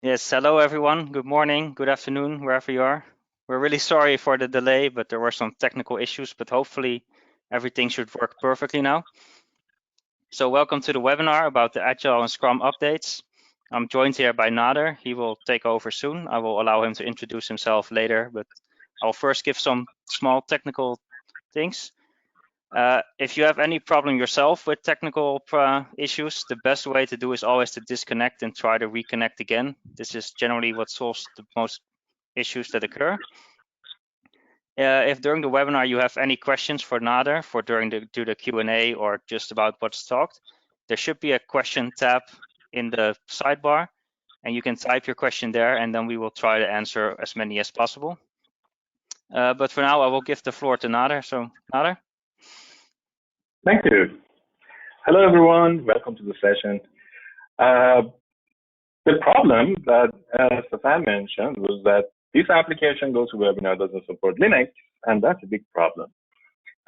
Yes, hello everyone. Good morning, good afternoon, wherever you are. We're really sorry for the delay, but there were some technical issues, but hopefully everything should work perfectly now. So welcome to the webinar about the Agile and Scrum updates. I'm joined here by Nader. He will take over soon. I will allow him to introduce himself later, but I'll first give some small technical things. If you have any problem yourself with technical issues, the best way to do is always to disconnect and try to reconnect again. This is generally what solves the most issues that occur. If during the webinar you have any questions for Nader for during the Q&A or just about what's talked, there should be a question tab in the sidebar, and you can type your question there, and then we will try to answer as many as possible. But for now, I will give the floor to Nader. So, Nader. Thank you. Hello, everyone. Welcome to the session. The problem that Stefan mentioned was that this application GoToWebinar doesn't support Linux, and that's a big problem.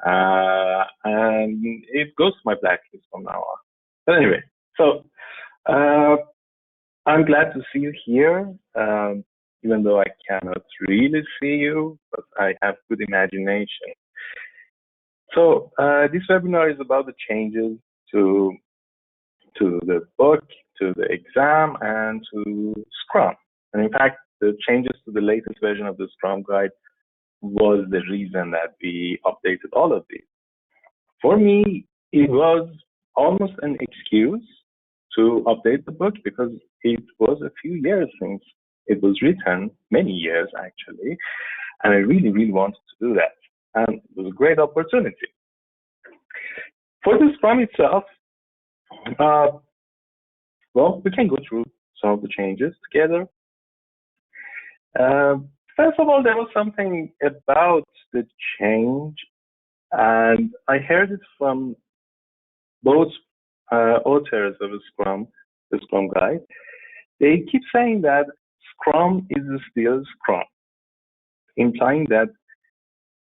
And it goes to my blacklist from now on. But anyway, so I'm glad to see you here, even though I cannot really see you, but I have good imagination. So this webinar is about the changes to the book, to the exam, and to Scrum. And in fact, the changes to the latest version of the Scrum Guide was the reason that we updated all of these. For me, it was almost an excuse to update the book because it was a few years since it was written, many years actually, and I really, really wanted to do that. And it was a great opportunity. For the Scrum itself, well, we can go through some of the changes together. First of all, there was something about the change, and I heard it from both authors of the Scrum Guide. They keep saying that Scrum is still Scrum, implying that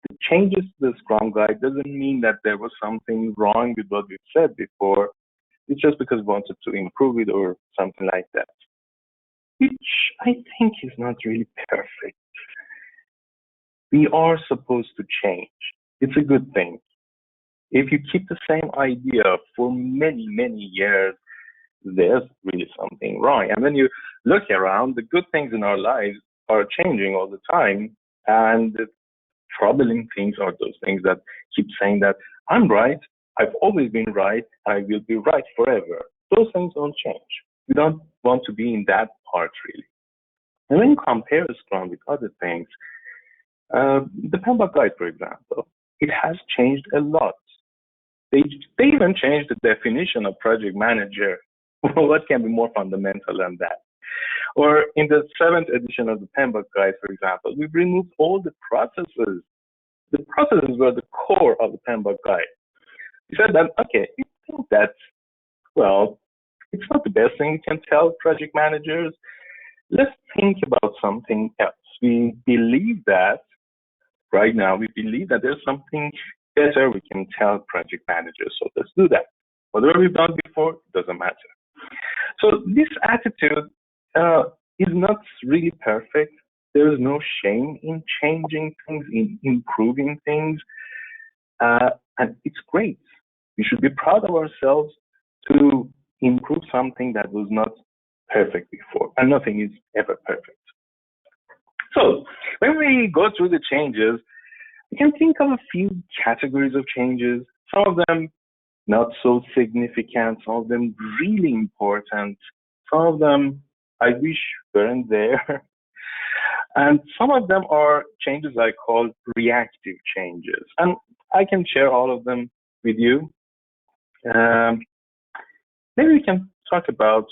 the changes to the Scrum Guide doesn't mean that there was something wrong with what we said before. It's just because we wanted to improve it or something like that, which I think is not really perfect. We are supposed to change. It's a good thing. If you keep the same idea for many, many years, there's really something wrong. And when you look around, the good things in our lives are changing all the time. And the troubling things are those things that keep saying that I'm right, I've always been right, I will be right forever. Those things don't change. We don't want to be in that part, really. And when you compare Scrum with other things, the Handbook Guide, for example, it has changed a lot. They even changed the definition of project manager. What can be more fundamental than that? Or in the 7th edition of the Handbook Guide, for example, we've removed all the processes. The processes were the core of the Handbook Guide. We said that, okay, we think that, well, it's not the best thing we can tell project managers. Let's think about something else. We believe that right now, we believe that there's something better we can tell project managers. So let's do that. Whatever we've done before, it doesn't matter. So this attitude is not really perfect. There is no shame in changing things, in improving things. And it's great. We should be proud of ourselves to improve something that was not perfect before. And nothing is ever perfect. So when we go through the changes, we can think of a few categories of changes. Some of them not so significant, some of them really important, some of them I wish weren't there. And some of them are changes I call reactive changes. And I can share all of them with you. Maybe we can talk about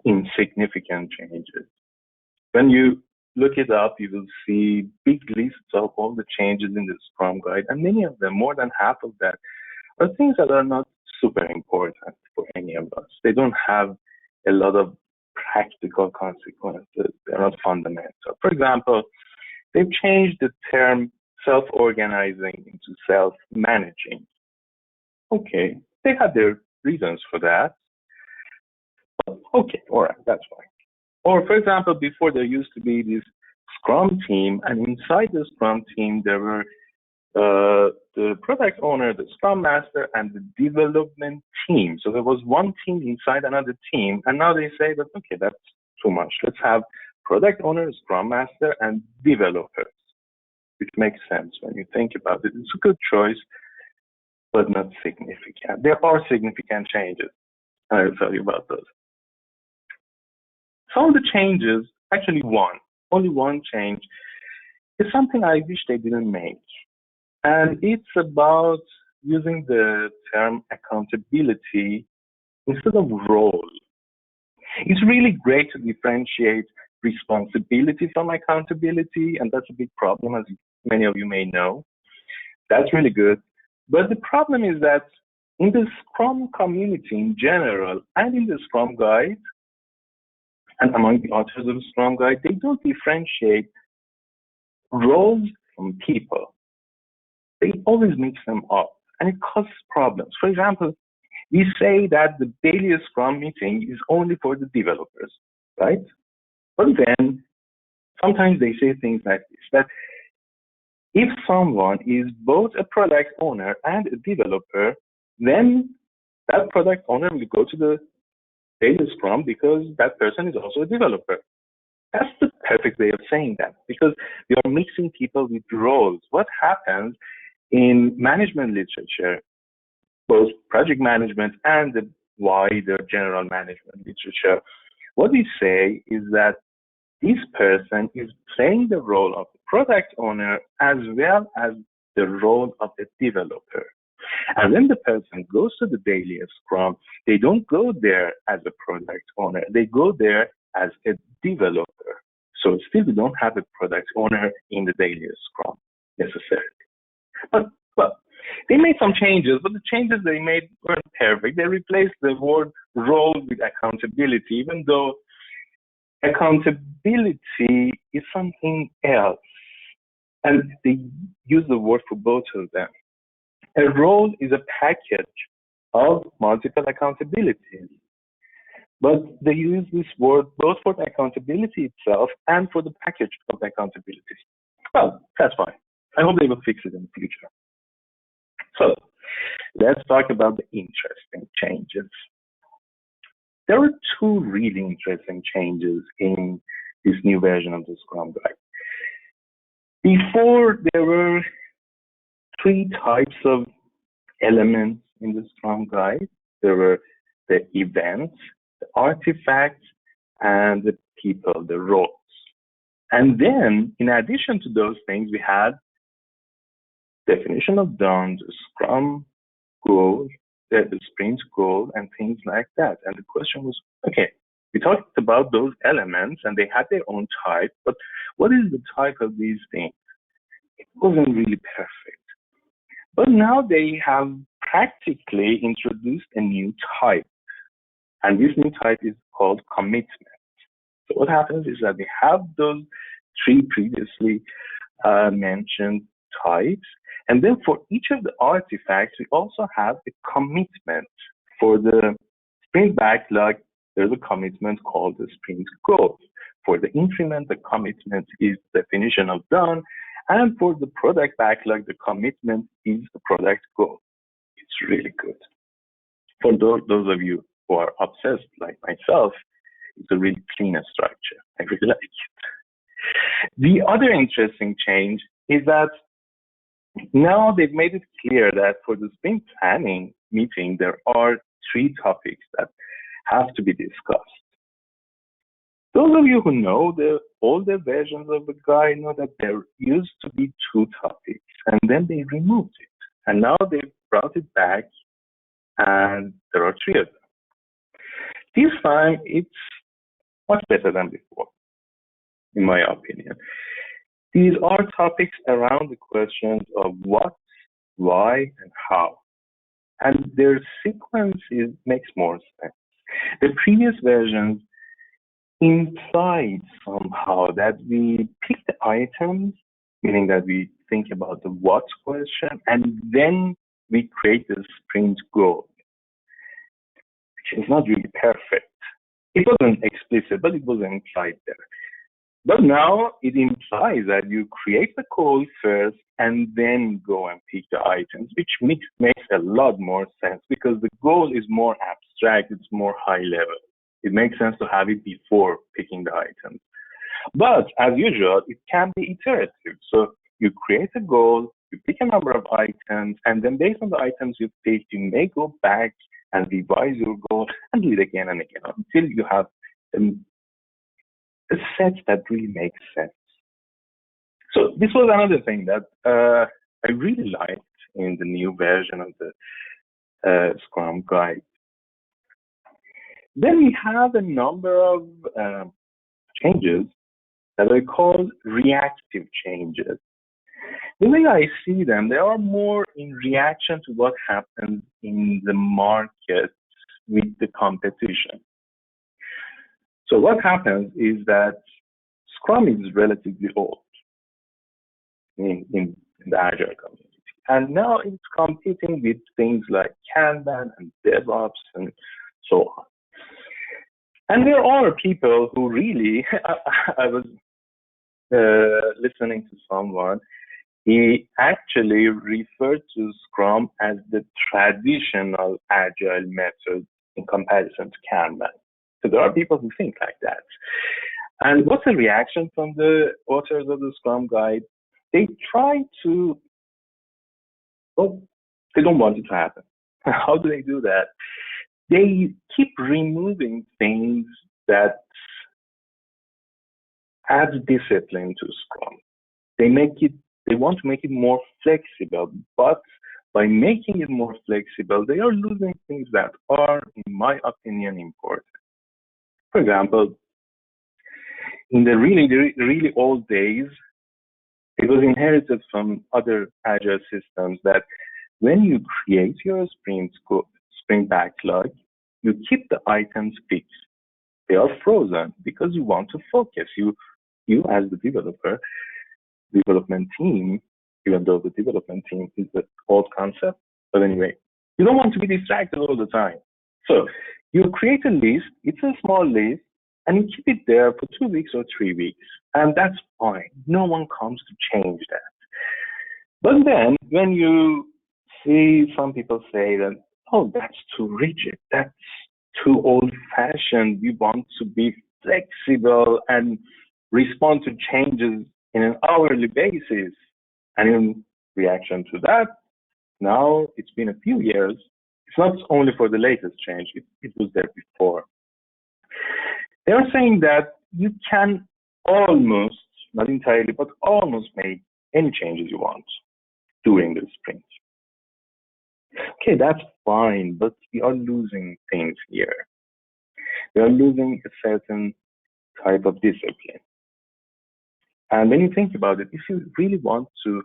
insignificant changes. When you look it up, you will see big lists of all the changes in the Scrum Guide, and many of them, more than half of that, are things that are not super important for any of us. They don't have a lot of practical consequences. They're not fundamental. For example, they've changed the term self-organizing into self-managing. Okay, they had their reasons for that. Okay, all right, that's fine. Or for example, before there used to be this Scrum team, and inside the Scrum team, there were the product owner, the Scrum Master, and the development team. So there was one team inside another team, and now they say that, okay, that's too much. Let's have product owner, Scrum Master, and developers, which makes sense when you think about it. It's a good choice, but not significant. There are significant changes. I'll tell you about those. Some of the changes, actually only one change, is something I wish they didn't make. And it's about using the term accountability instead of role. It's really great to differentiate responsibility from accountability, and that's a big problem, as many of you may know. That's really good. But the problem is that in the Scrum community in general, and in the Scrum Guide, and among the authors of the Scrum Guide, they don't differentiate roles from people. They always mix them up, and it causes problems. For example, we say that the daily Scrum meeting is only for the developers, right? But then sometimes they say things like this, that if someone is both a product owner and a developer, then that product owner will go to the daily Scrum because that person is also a developer. That's the perfect way of saying that, because we are mixing people with roles. What happens in management literature, both project management and the wider general management literature, what we say is that this person is playing the role of the product owner as well as the role of the developer. And when the person goes to the daily Scrum, they don't go there as a product owner, they go there as a developer. So still we don't have a product owner in the daily Scrum necessarily. But they made some changes, but the changes they made weren't perfect. They replaced the word role with accountability, even though accountability is something else. And they use the word for both of them. A role is a package of multiple accountabilities. But they use this word both for the accountability itself and for the package of the accountability. Well, that's fine. I hope they will fix it in the future. So let's talk about the interesting changes. There are two really interesting changes in this new version of the Scrum Guide. Before, there were three types of elements in the Scrum Guide. There were the events, the artifacts, and the people, the roles. And then, in addition to those things, we had definition of done, the Scrum goal, the sprint goal, and things like that. And the question was, okay, we talked about those elements and they had their own type, but what is the type of these things? It wasn't really perfect. But now they have practically introduced a new type. And this new type is called commitment. So what happens is that we have those three previously mentioned types. And then for each of the artifacts, we also have a commitment. For the sprint backlog, there's a commitment called the sprint goal. For the increment, the commitment is definition of done. And for the product backlog, the commitment is the product goal. It's really good. For those of you who are obsessed like myself, it's a really clean structure. I really like it. The other interesting change is that now they've made it clear that for the sprint planning meeting, there are three topics that have to be discussed. Those of you who know the older versions of the guide know that there used to be two topics, and then they removed it. And now they've brought it back, and there are three of them. This time, it's much better than before, in my opinion. These are topics around the questions of what, why, and how. And their sequence makes more sense. The previous versions implied somehow that we pick the items, meaning that we think about the what question, and then we create the sprint goal, which is not really perfect. It wasn't explicit, but it was implied there. But now it implies that you create the goal first and then go and pick the items, which makes a lot more sense because the goal is more abstract, it's more high level. It makes sense to have it before picking the items. But as usual, it can be iterative. So you create a goal, you pick a number of items, and then based on the items you picked, you may go back and revise your goal and do it again and again until you have a set that really makes sense. So this was another thing that I really liked in the new version of the Scrum Guide. Then we have a number of changes that I call reactive changes. The way I see them, they are more in reaction to what happens in the market with the competition. So what happens is that Scrum is relatively old in the Agile community. And now it's competing with things like Kanban and DevOps and so on. And there are people who really, I was listening to someone, he actually referred to Scrum as the traditional Agile method in comparison to Kanban. So there are people who think like that. And what's the reaction from the authors of the Scrum Guide? They try to, well, they don't want it to happen. How do they do that? They keep removing things that add discipline to Scrum. They want to make it more flexible, but by making it more flexible, they are losing things that are, in my opinion, important. For example, in the really old days, it was inherited from other Agile systems that when you create your sprint backlog, you keep the items fixed. They are frozen because you want to focus. You as the development team, even though the development team is the old concept, but anyway, you don't want to be distracted all the time. So you create a list, it's a small list, and you keep it there for 2 weeks or 3 weeks, and that's fine. No one comes to change that. But then when you see some people say that, oh, that's too rigid, that's too old-fashioned, we want to be flexible and respond to changes in an hourly basis. And in reaction to that, now it's been a few years. It's not only for the latest change, it was there before. They are saying that you can almost, not entirely, but almost make any changes you want during the sprint. Okay, that's fine, but we are losing things here. We are losing a certain type of discipline. And when you think about it, if you really want to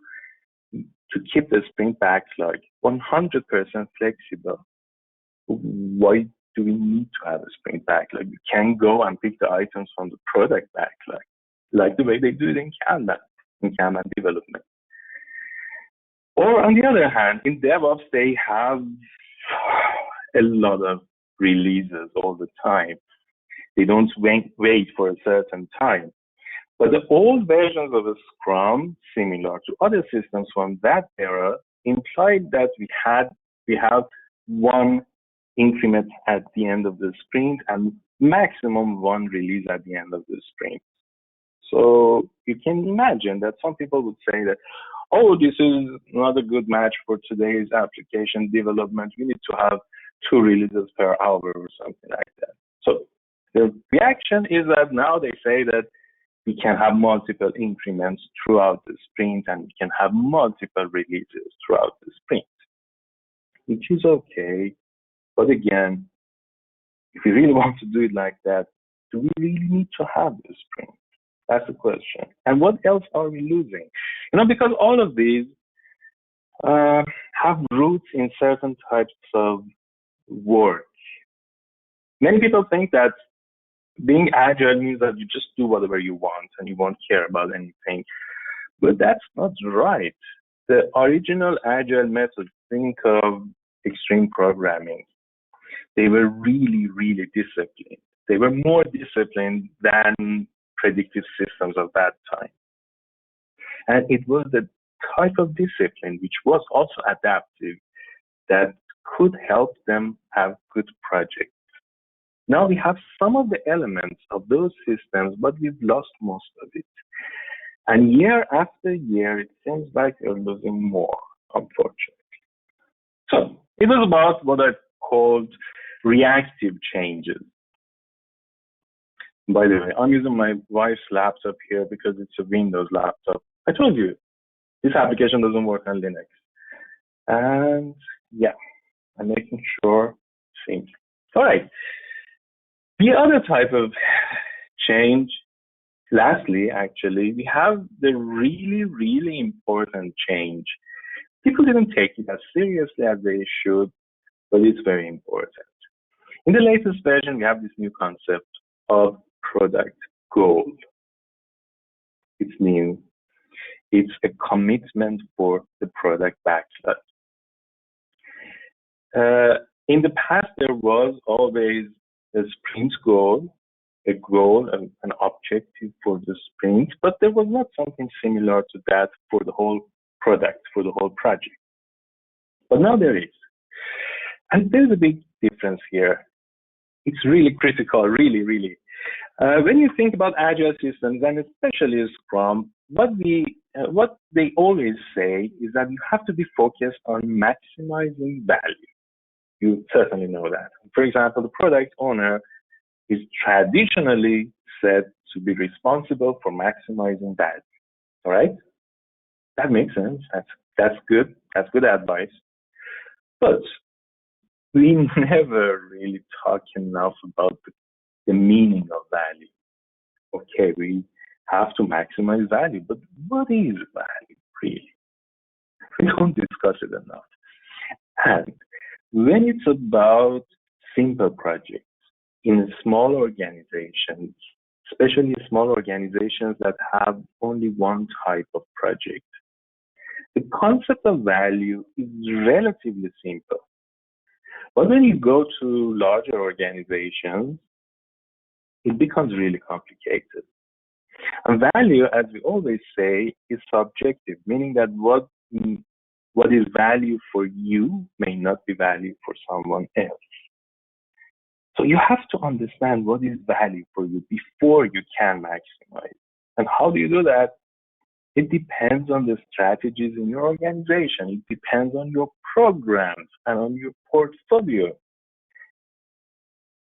keep the sprint backlog 100% flexible, why do we need to have a sprint backlog? You can go and pick the items from the product backlog, like the way they do it in Kanban development. Or on the other hand, in DevOps, they have a lot of releases all the time. They don't wait for a certain time. But the old versions of a Scrum, similar to other systems from that era, implied that we have one increment at the end of the sprint and maximum one release at the end of the sprint. So you can imagine that some people would say that, oh, this is not a good match for today's application development. We need to have 2 releases per hour or something like that. So the reaction is that now they say that we can have multiple increments throughout the sprint and we can have multiple releases throughout the sprint, which is okay. But again, if we really want to do it like that, do we really need to have the sprint? That's the question. And what else are we losing? Because all of these have roots in certain types of work. Many people think that being agile means that you just do whatever you want and you won't care about anything. But that's not right. The original agile methods, think of extreme programming. They were really, really disciplined. They were more disciplined than predictive systems of that time. And it was the type of discipline which was also adaptive that could help them have good projects. Now we have some of the elements of those systems, but we've lost most of it. And year after year, it seems like we're losing more, unfortunately. So it was about what I called reactive changes. By the way, I'm using my wife's laptop here because it's a Windows laptop. I told you, this application doesn't work on Linux. And yeah, I'm making sure it syncs. All right. The other type of change, lastly, actually, we have the really, really important change. People didn't take it as seriously as they should, but it's very important. In the latest version, we have this new concept of product goal. It's new. It's a commitment for the product backlog. In the past, there was always a sprint goal, an objective for the sprint, but there was not something similar to that for the whole product, for the whole project. But now there is. And there's a big difference here. It's really critical, really, really. When you think about Agile systems, and especially Scrum, what they always say is that you have to be focused on maximizing value. You certainly know that. For example, the product owner is traditionally said to be responsible for maximizing value. All right? That makes sense. That's good. That's good advice. But we never really talk enough about the meaning of value. Okay, we have to maximize value, but what is value really? We don't discuss it enough. And when it's about simple projects in small organizations, especially small organizations that have only one type of project, the concept of value is relatively simple. But when you go to larger organizations, it becomes really complicated. And value, as we always say, is subjective, meaning that what is value for you may not be value for someone else. So you have to understand what is value for you before you can maximize. And how do you do that? It depends on the strategies in your organization. It depends on your programs and on your portfolio.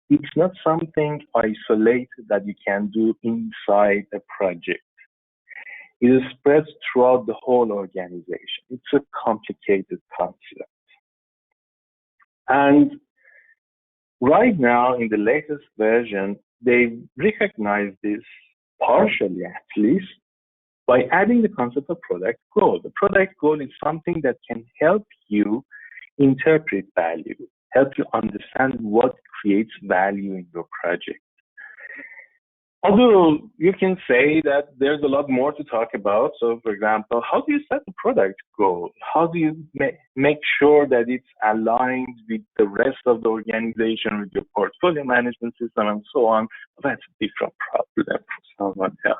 It's not something isolated that you can do inside a project. It spreads throughout the whole organization. It's a complicated concept. And right now, in the latest version, they recognize this partially, at least, by adding the concept of product goal. The product goal is something that can help you interpret value, help you understand what creates value in your project. Although you can say that there's a lot more to talk about. So, for example, how do you set the product goal? How do you make sure that it's aligned with the rest of the organization, with your portfolio management system, and so on? Well, that's a different problem for someone else.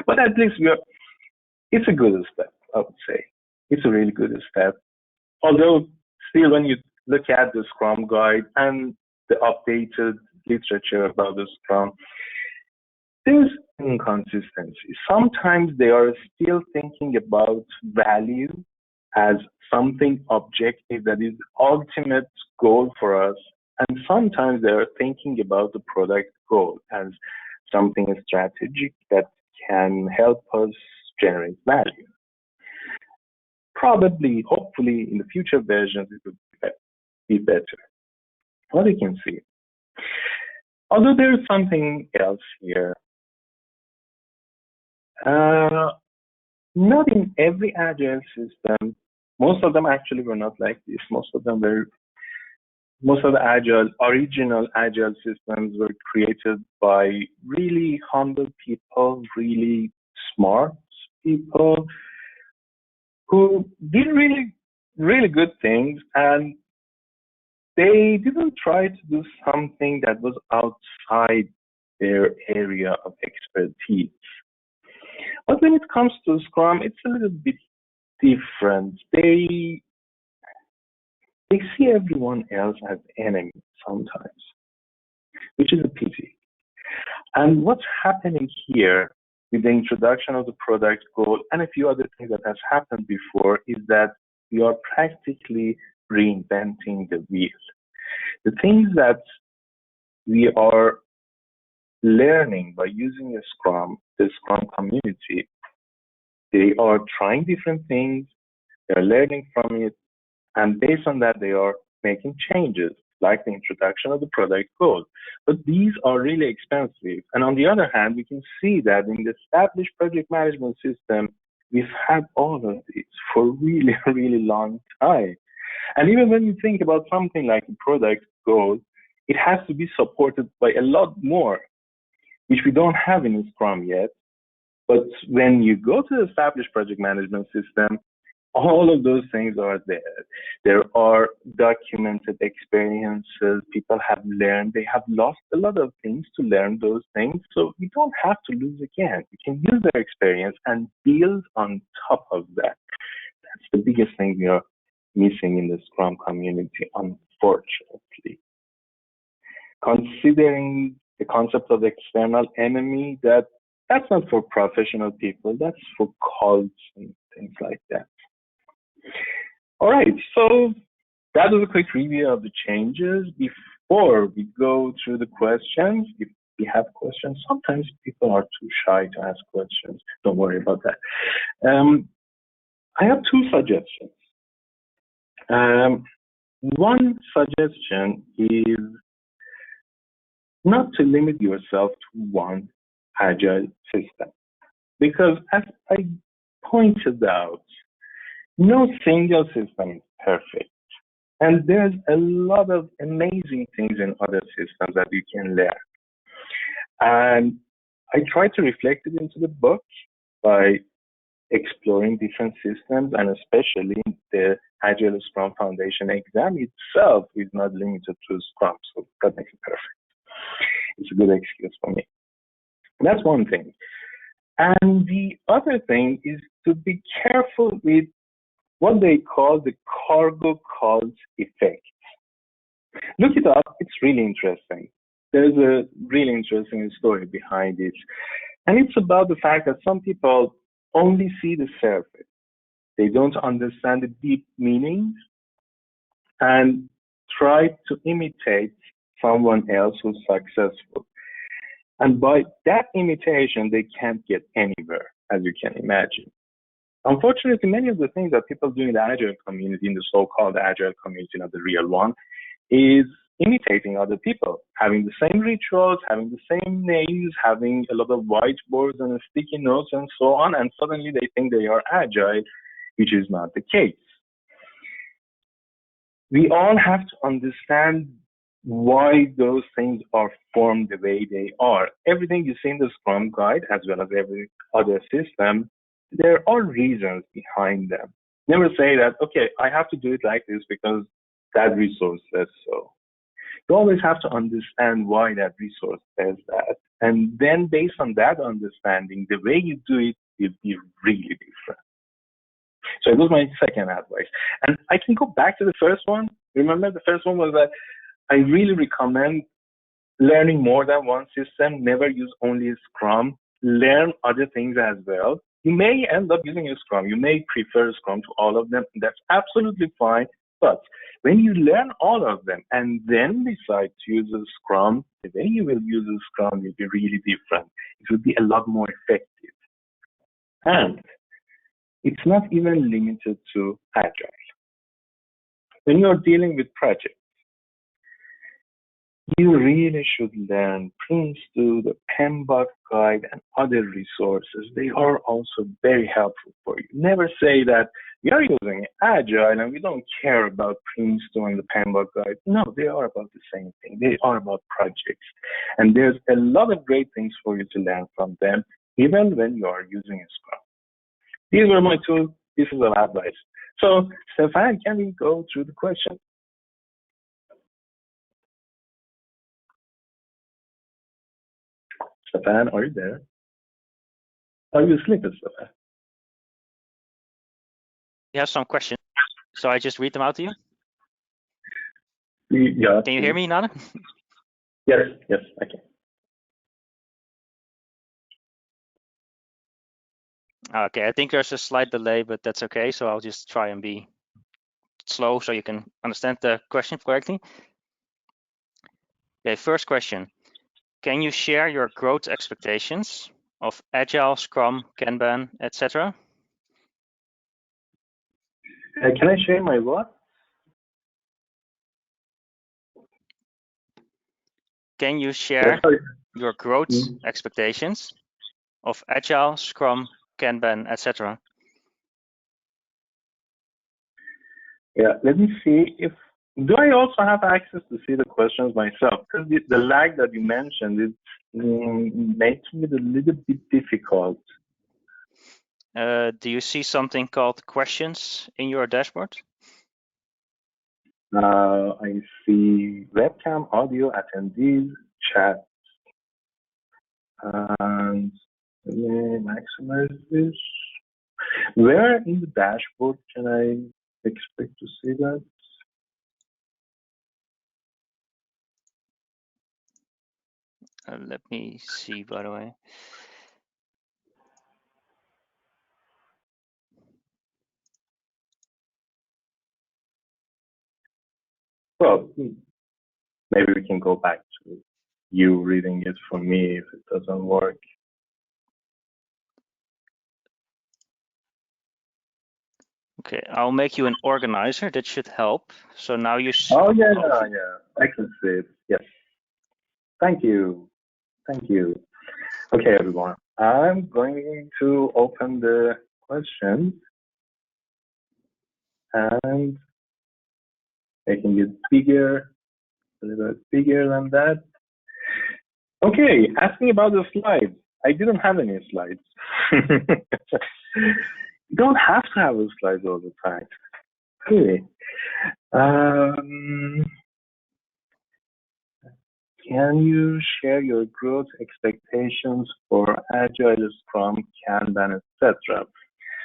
But at least it's a good step, I would say. It's a really good step. Although, still, when you look at the Scrum Guide and the updated literature about the Scrum, there's inconsistency. Sometimes they are still thinking about value as something objective that is ultimate goal for us. And sometimes they are thinking about the product goal as something strategic that can help us generate value. Probably, hopefully, in the future versions, it will be better. What you can see. Although there is something else here. Not in every Agile system. Most of them actually were not like this. Most of the original Agile systems were created by really humble people, really smart people who did really, really good things, and they didn't try to do something that was outside their area of expertise. But when it comes to Scrum, it's a little bit different. They see everyone else as enemy sometimes, which is a pity. And what's happening here with the introduction of the product goal and a few other things that has happened before is that we are practically reinventing the wheel. The things that we are learning by using the Scrum community, they are trying different things, they're learning from it, and based on that, they are making changes, like the introduction of the product goal. But these are really expensive. And on the other hand, we can see that in the established project management system, we've had all of these for a really, really long time. And even when you think about something like a product goal, it has to be supported by a lot more, which we don't have in Scrum yet. But when you go to the established project management system, all of those things are there. There are documented experiences people have learned. They have lost a lot of things to learn those things. So we don't have to lose again. We can use their experience and build on top of that. That's the biggest thing we are missing in the Scrum community, unfortunately. Considering the concept of external enemy, that's not for professional people, that's for cults and things like that. All right, so that was a quick review of the changes. Before we go through the questions, if we have questions, sometimes people are too shy to ask questions. Don't worry about that. I have two suggestions. One suggestion is not to limit yourself to one agile system. Because as I pointed out, no single system is perfect. And there's a lot of amazing things in other systems that you can learn. And I try to reflect it into the book by exploring different systems, and especially the Agile Scrum Foundation exam itself is not limited to Scrum, so that makes it perfect. It's a good excuse for me. That's one thing. And the other thing is to be careful with what they call the cargo cult effect. Look it up, it's really interesting. There's a really interesting story behind it. And it's about the fact that some people only see the surface. They don't understand the deep meanings and try to imitate someone else who's successful. And by that imitation, they can't get anywhere, as you can imagine. Unfortunately, many of the things that people do in the Agile community, in the so-called Agile community, not the real one, is imitating other people, having the same rituals, having the same names, having a lot of whiteboards and sticky notes and so on, and suddenly they think they are Agile, which is not the case. We all have to understand why those things are formed the way they are. Everything you see in the Scrum Guide, as well as every other system, there are reasons behind them. Never say that, okay, I have to do it like this because that resource says so. You always have to understand why that resource says that. And then based on that understanding, the way you do it will be really different. So it was my second advice. And I can go back to the first one. Remember, the first one was that I really recommend learning more than one system. Never use only Scrum. Learn other things as well. You may end up using a Scrum. You may prefer Scrum to all of them. That's absolutely fine. But when you learn all of them and then decide to use a Scrum, the way you will use a Scrum will be really different. It will be a lot more effective. And it's not even limited to Agile. When you're dealing with projects, you really should learn Prince2, the PMBOK guide, and other resources. They are also very helpful for you. Never say that we are using Agile and we don't care about Prince2 and the PMBOK guide. No, they are about the same thing. They are about projects. And there's a lot of great things for you to learn from them, even when you are using a Scrum. These were my two pieces of advice. So, Stefan, can we go through the questions? Stefan, are you there? Are you asleep, Stefan? You have some questions, so I just read them out to you. Yeah. Can you hear me, Nader? Yes, I can. Okay, I think there's a slight delay, but that's okay. So I'll just try and be slow so you can understand the question correctly. Okay, first question. Can you share your growth expectations of Agile, Scrum, Kanban, etc.? Can I share my what? Can you share your growth expectations of Agile, Scrum, Kanban, etc.? Yeah, let me see if do I also have access to see the questions myself? Because the lag that you mentioned, it makes it a little bit difficult. Do you see something called questions in your dashboard? I see webcam, audio, attendees, chat, and let me maximize this. Where in the dashboard can I expect to see that? Let me see, by the way. Well, maybe we can go back to you reading it for me if it doesn't work. Okay, I'll make you an organizer. That should help. So now you. Oh yeah, I can see it. Yes. Thank you. Okay, everyone. I'm going to open the questions and making it bigger, a little bit bigger than that. Okay, asking about the slides. I didn't have any slides. You don't have to have a slide all the time. Really. Can you share your growth expectations for Agile, Scrum, Kanban, etc.?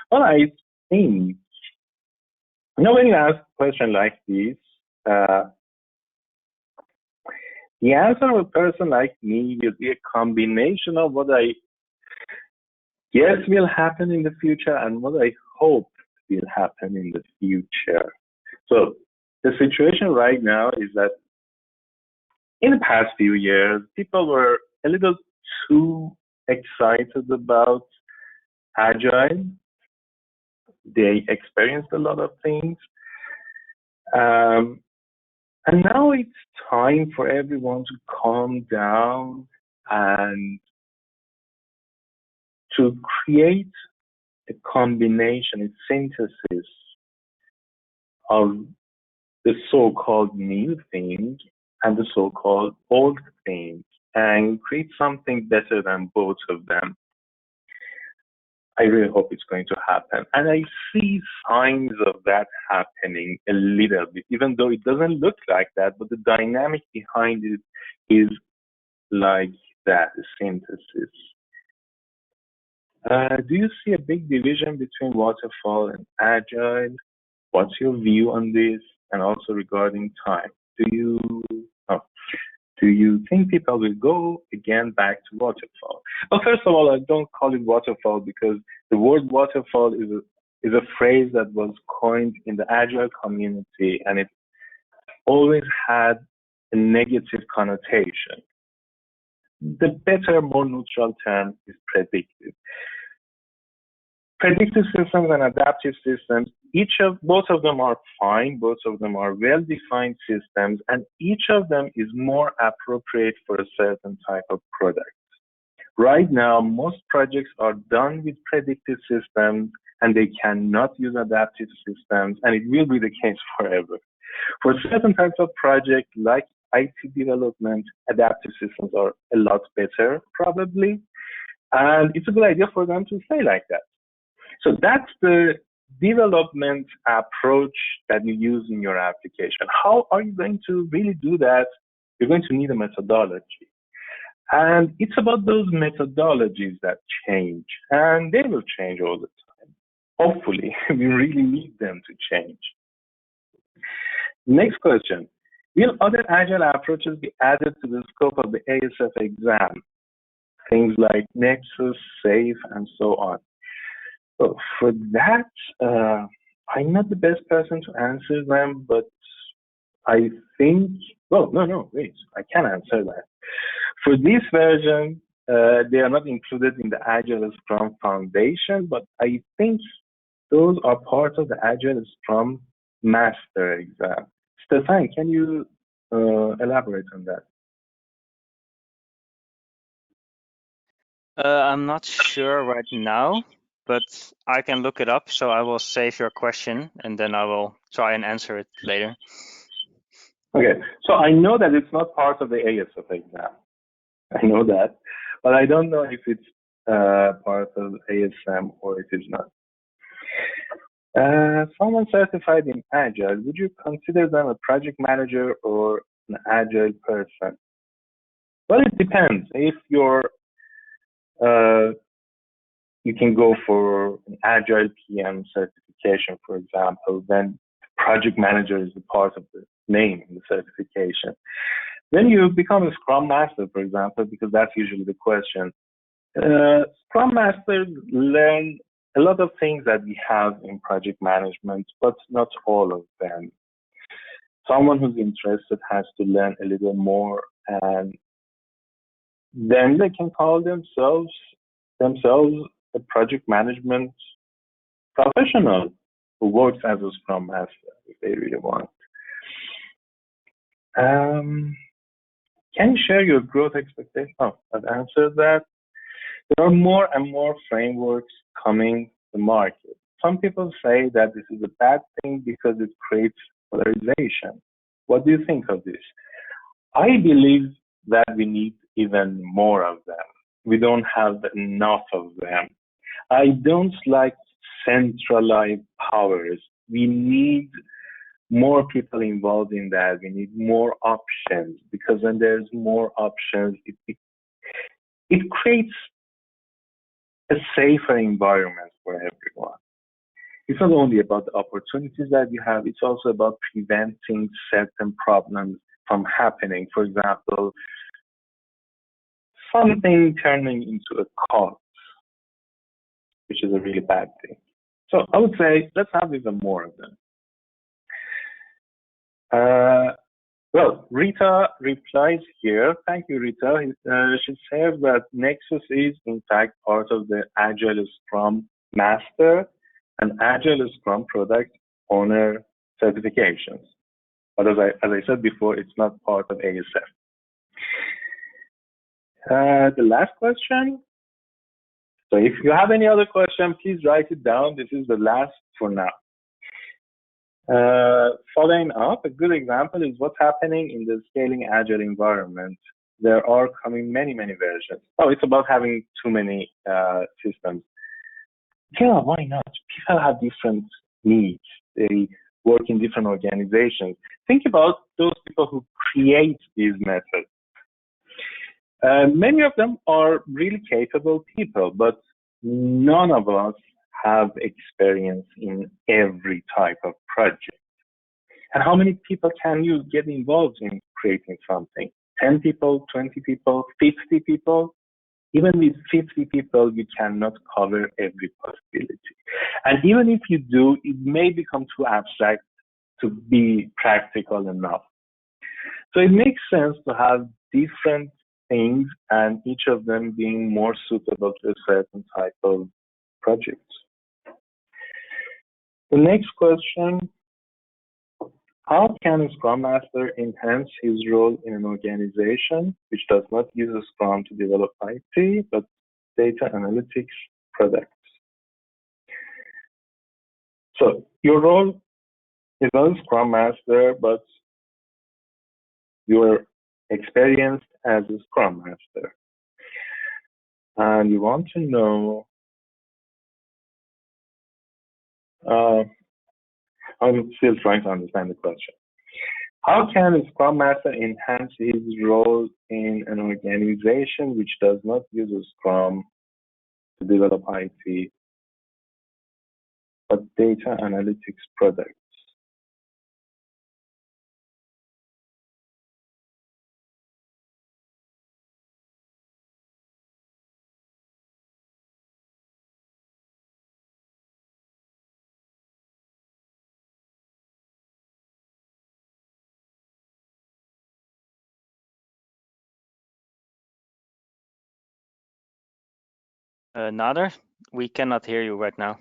Well, I think when you ask a question like this, the answer of a person like me will be a combination of what I guess will happen in the future and what I hope will happen in the future. So the situation right now is that in the past few years, people were a little too excited about Agile. They experienced a lot of things. And now it's time for everyone to calm down and to create a combination, a synthesis of the so-called new thing and the so-called old thing and create something better than both of them. I really hope it's going to happen. And I see signs of that happening a little bit, even though it doesn't look like that, but the dynamic behind it is like that, a synthesis. Do you see a big division between waterfall and agile? What's your view on this? And also regarding time, do you think people will go again back to waterfall? Well, first of all, I don't call it waterfall because the word waterfall is a phrase that was coined in the agile community, and it always had a negative connotation. The better, more neutral term is predictive. Predictive systems and adaptive systems, both of them are fine, both of them are well-defined systems, and each of them is more appropriate for a certain type of product. Right now, most projects are done with predictive systems, and they cannot use adaptive systems, and it will be the case forever. For certain types of projects like IT development, adaptive systems are a lot better, probably, and it's a good idea for them to stay like that. So that's the development approach that you use in your application. How are you going to really do that? You're going to need a methodology. And it's about those methodologies that change, and they will change all the time. Hopefully, we really need them to change. Next question. Will other agile approaches be added to the scope of the ASF exam? Things like Nexus, SAFe, and so on. So for that, I'm not the best person to answer them, but I think, well, no, wait, I can answer that. For this version, they are not included in the Agile Scrum Foundation, but I think those are part of the Agile Scrum Master exam. Stefan, can you elaborate on that? I'm not sure right now, but I can look it up. So I will save your question and then I will try and answer it later. Okay, so I know that it's not part of the ASF exam. I know that, but I don't know if it's part of ASM or it is not. Someone certified in Agile, would you consider them a project manager or an Agile person? Well, it depends. If you can go for an Agile PM certification, for example, then project manager is a part of the name in the certification. Then you become a Scrum Master, for example, because that's usually the question. Scrum Masters learn a lot of things that we have in project management, but not all of them. Someone who's interested has to learn a little more, and then they can call themselves a project management professional who works as a Scrum Master if they really want. Can you share your growth expectations? Oh, I've answered that. There are more and more frameworks coming to the market. Some people say that this is a bad thing because it creates polarization. What do you think of this? I believe that we need even more of them. We don't have enough of them. I don't like centralized powers. We need more people involved in that. We need more options, because when there's more options, it creates a safer environment for everyone. It's not only about the opportunities that you have, it's also about preventing certain problems from happening. For example, something turning into a cause, which is a really bad thing. So I would say let's have even more of them. Well, Rita replies here. Thank you, Rita. She says that Nexus is, in fact, part of the Agile Scrum Master and Agile Scrum Product Owner certifications. But as I said before, it's not part of ASF. The last question. So if you have any other question, please write it down. This is the last for now. Following up, a good example is what's happening in the scaling Agile environment. There are coming many versions. Oh, it's about having too many systems. Yeah, why not? People have different needs. They work in different organizations. Think about those people who create these methods. Many of them are really capable people, but none of us have experience in every type of project. And how many people can you get involved in creating something? 10 people, 20 people, 50 people? Even with 50 people, you cannot cover every possibility. And even if you do, it may become too abstract to be practical enough. So it makes sense to have different things and each of them being more suitable to a certain type of project. The next question, how can a Scrum Master enhance his role in an organization which does not use a Scrum to develop IT, but data analytics products? So your role is not a Scrum Master, but you're experienced as a Scrum Master. And you want to know, I'm still trying to understand the question. How can a Scrum Master enhance his role in an organization which does not use a Scrum to develop IT, but data analytics products? Nader, we cannot hear you right now.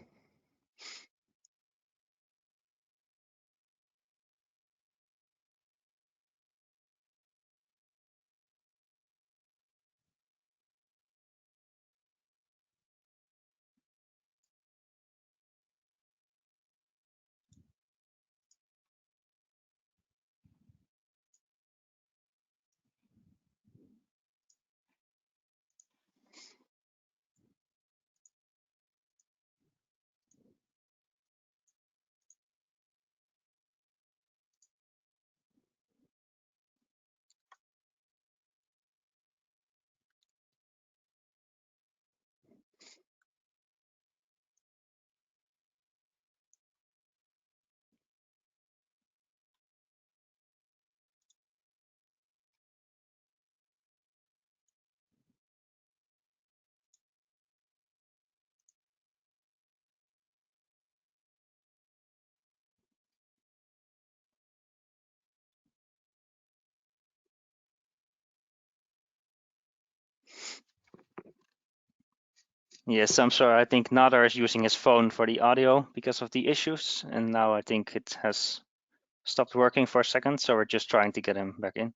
Yes, I'm sorry. I think Nader is using his phone for the audio because of the issues, and now I think it has stopped working for a second, so we're just trying to get him back in.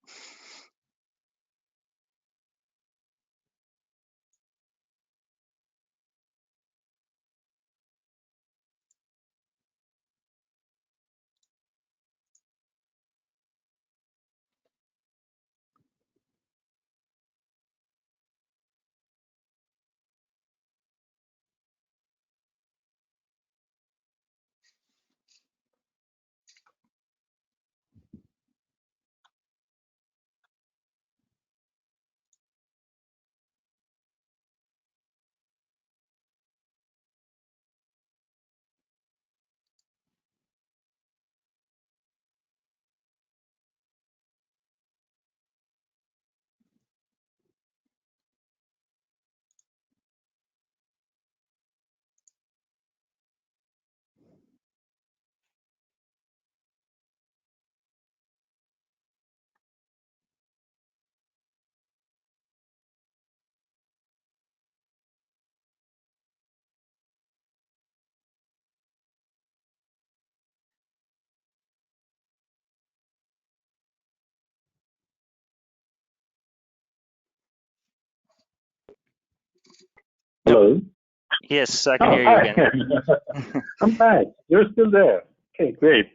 Yep. Hello? Yes, I can Oh, hear you hi. again. I'm back. You're still there. Okay, great.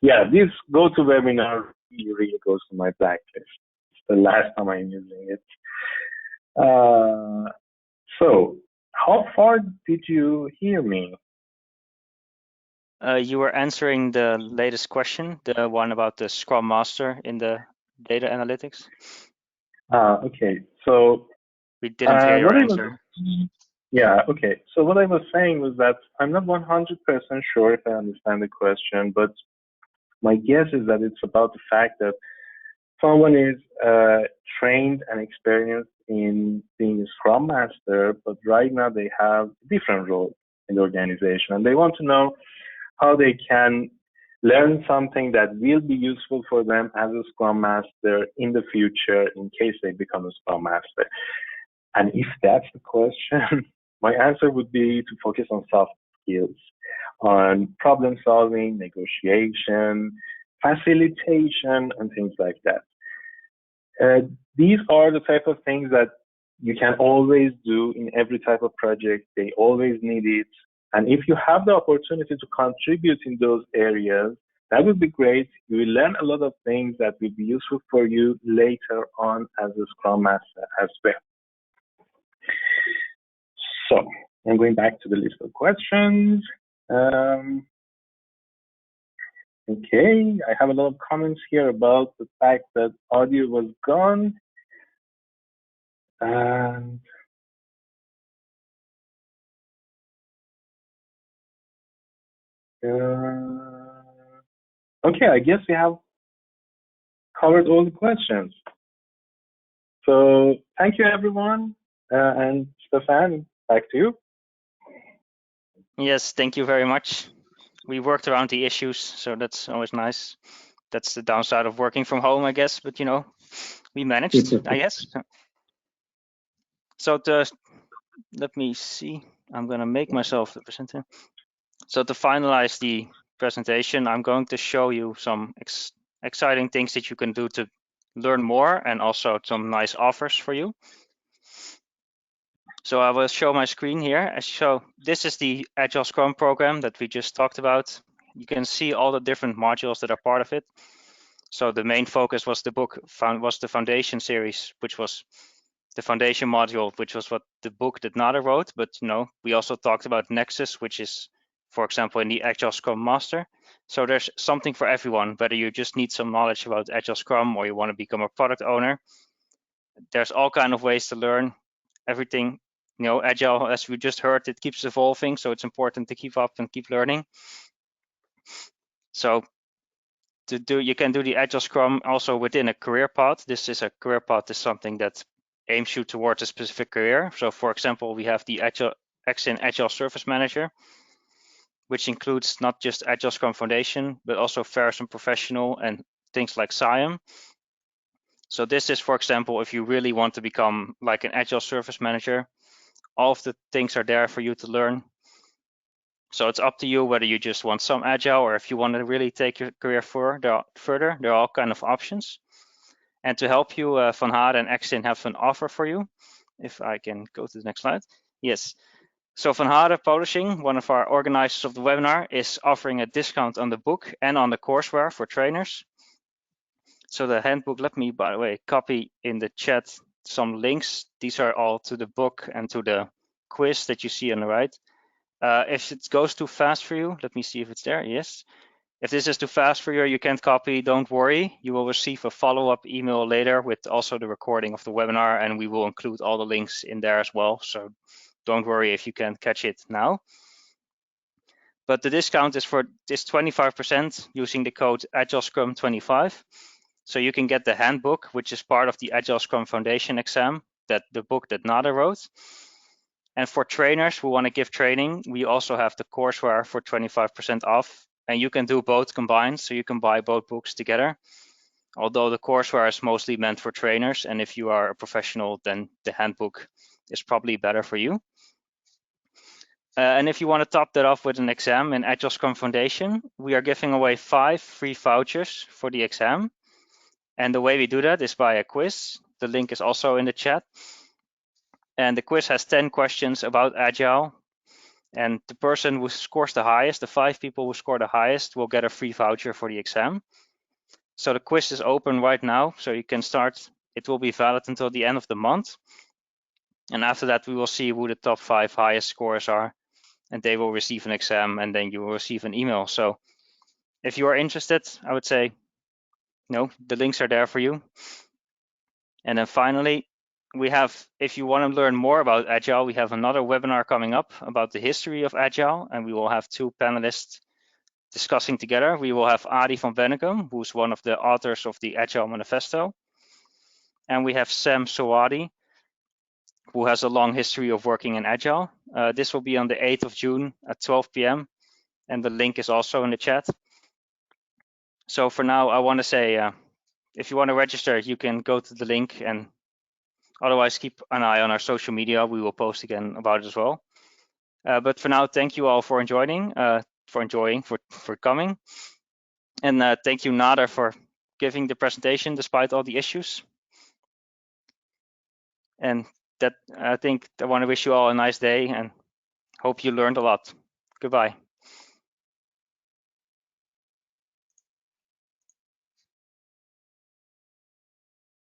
Yeah, this GoToWebinar really goes to my blacklist. It's the last time I'm using it. So, how far did you hear me? You were answering the latest question, the one about the Scrum Master in the data analytics. Okay. So, We didn't hear your what I was, answer. yeah, okay. So what I was saying was that I'm not 100% sure if I understand the question, but my guess is that it's about the fact that someone is trained and experienced in being a Scrum Master, but right now they have a different role in the organization, and they want to know how they can learn something that will be useful for them as a Scrum Master in the future in case they become a Scrum Master. And if that's the question, my answer would be to focus on soft skills, on problem solving, negotiation, facilitation, and things like that. These are the type of things that you can always do in every type of project. They always need it. And if you have the opportunity to contribute in those areas, that would be great. You will learn a lot of things that will be useful for you later on as a Scrum Master as well. So I'm going back to the list of questions. Okay, I have a lot of comments here about the fact that audio was gone. And okay, I guess we have covered all the questions. So thank you, everyone. And Stefan, back to you. Yes, thank you very much. We worked around the issues, so that's always nice. That's the downside of working from home, I guess, but we managed, I guess. So let me see. I'm going to make myself the presenter. So to finalize the presentation, I'm going to show you some exciting things that you can do to learn more, and also some nice offers for you. So I will show my screen here. So this is the Agile Scrum program that we just talked about. You can see all the different modules that are part of it. So the main focus was the foundation series, which was the foundation module, which was what the book that Nader wrote. But we also talked about Nexus, which is, for example, in the Agile Scrum Master. So there's something for everyone, whether you just need some knowledge about Agile Scrum or you want to become a product owner. There's all kind of ways to learn everything. Agile, as we just heard, it keeps evolving, so it's important to keep up and keep learning. So you can do the Agile Scrum also within a career path. This is a career path, is something that aims you towards a specific career. So for example, we have the Agile Service Manager, which includes not just Agile Scrum Foundation, but also Fairs and Professional and things like SIAM. So this is, for example, if you really want to become like an Agile Service Manager, all of the things are there for you to learn. So it's up to you whether you just want some Agile or if you want to really take your career further. There are all kind of options. And to help you, Van Haar and Exin have an offer for you. If I can go to the next slide. Yes. So Van Haar Publishing, one of our organizers of the webinar, is offering a discount on the book and on the courseware for trainers. So the handbook, let me, by the way, copy in the chat some links. These are all to the book and to the quiz that you see on the right. If it goes too fast for you, let me see if it's there. Yes. If this is too fast for you, you can't copy, don't worry. You will receive a follow-up email later with also the recording of the webinar, and we will include all the links in there as well. So don't worry if you can't catch it now. But the discount is for this 25% using the code AgileScrum25. So you can get the handbook, which is part of the Agile Scrum Foundation exam, the book that Nader wrote. And for trainers who want to give training, we also have the courseware for 25% off. And you can do both combined, so you can buy both books together. Although the courseware is mostly meant for trainers, and if you are a professional, then the handbook is probably better for you. And if you want to top that off with an exam in Agile Scrum Foundation, we are giving away 5 free vouchers for the exam. And the way we do that is by a quiz. The link is also in the chat. And the quiz has 10 questions about Agile. And the person who scores the highest, the 5 people who score the highest, will get a free voucher for the exam. So the quiz is open right now, so you can start. It will be valid until the end of the month. And after that, we will see who the top 5 highest scores are. And they will receive an exam, and then you will receive an email. So if you are interested, I would say, the links are there for you. And then finally, we have, if you want to learn more about Agile, we have another webinar coming up about the history of Agile, and we will have 2 panelists discussing together. We will have Adi van Bennekom, who's one of the authors of the Agile Manifesto. And we have Sam Sawadi, who has a long history of working in Agile. This will be on the 8th of June at 12 p.m. And the link is also in the chat. So for now, I want to say, if you want to register, you can go to the link, and otherwise keep an eye on our social media. We will post again about it as well. But for now, thank you all for joining, for coming. And thank you, Nader, for giving the presentation despite all the issues. And that, I think I want to wish you all a nice day and hope you learned a lot. Goodbye.